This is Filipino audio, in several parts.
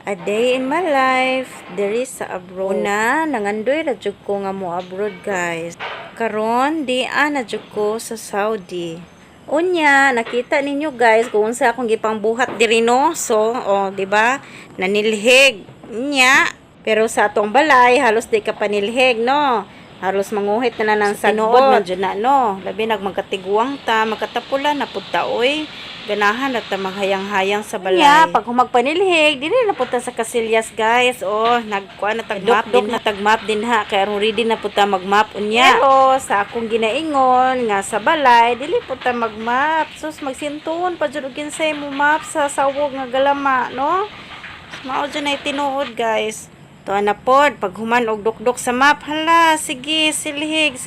A day in my life, there is sa abroad. Una, nangandoy na jud ko nga mo abroad, guys. Karon, di na jud ko sa Saudi. Unya, nakita ninyo guys kung unsa akong gipangbuhat diri no. So, di ba? Nanilhig. Unya, pero sa atong balay halos di ka panilhig no. Halos manguhit na ng sagbot man jud na no. Labi nagmagkatiguang ta, magkatapulan na pud ta oy. Ganahan na ta maghayang-hayang sa balay. Yeah, pag humagpanilhig, dili na punta sa kasilyas guys. Nagkuan na tagmap din na tagmap din ha. Kaya ready na punta magmap unya. Pero sa akong ginaingon nga sa balay, dili punta magmap. Sus magsintuon pa jud og kinsay mo map sa sawog nga galama, no? Mao jud na tinuod guys. Tuwa na pod, pag human og dukdok sa map, hala, sige, silhig,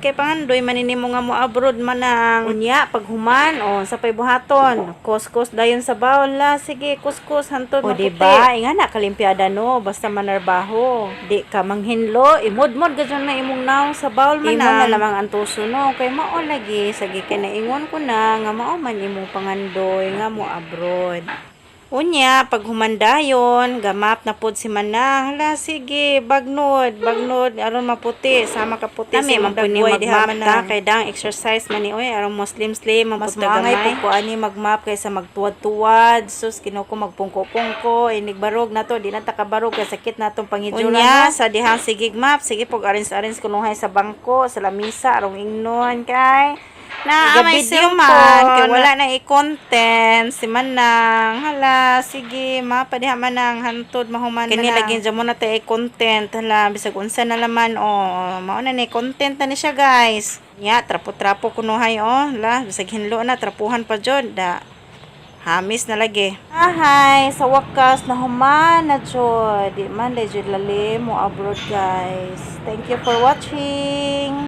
kay pangandoy, maninimo nga mo abroad manang. Unya, pag human, sa pay buhaton, kuskus dayon sa bawal, la, sige, kuskus, hantod maputi. O diba, inga na, kalimpiada no, basta manarbaho. Di ka manghinlo, imod-mod gadyon na imong naong sa bawal manang. Imon na lamang ang tuso no, kay mao lagi, sagi kay naingon ko na, nga mao man imong pangandoy, nga mo abroad. Unya, pag humandayon, gamap na pod si Manang. Hala, sige, bagnod, aron maputi, sama ka puti si Magdagway diha magmap ta, kay dang exercise man ni, oy, aron Muslim slim, mas maangay po ko ani magmap kaysa magtuwad-tuwad, sus, kinuko magpungko-pungko, inig barog na to, di na takabarog, kay sakit na tong pangidura. Unya, sa dihang sigig map, sige pog arins-arins kunuhay sa bangko, sa lamisa, arong ingnon, kay na may cellphone kay wala na i-content si Manang. Hala, sige, mapadiha Manang hantod mahuman kini lagi dyan mo na tayo i-content. Hala, bisag unsa na laman mao na ni content na ni siya guys. Nya, trapo-trapo kunuhay hala, bisag hinlo na trapuhan pa jud da. Hamis na lagi. Ahay, sa wakas na human na jud. Di man jud lalim mo abroad guys. Thank you for watching.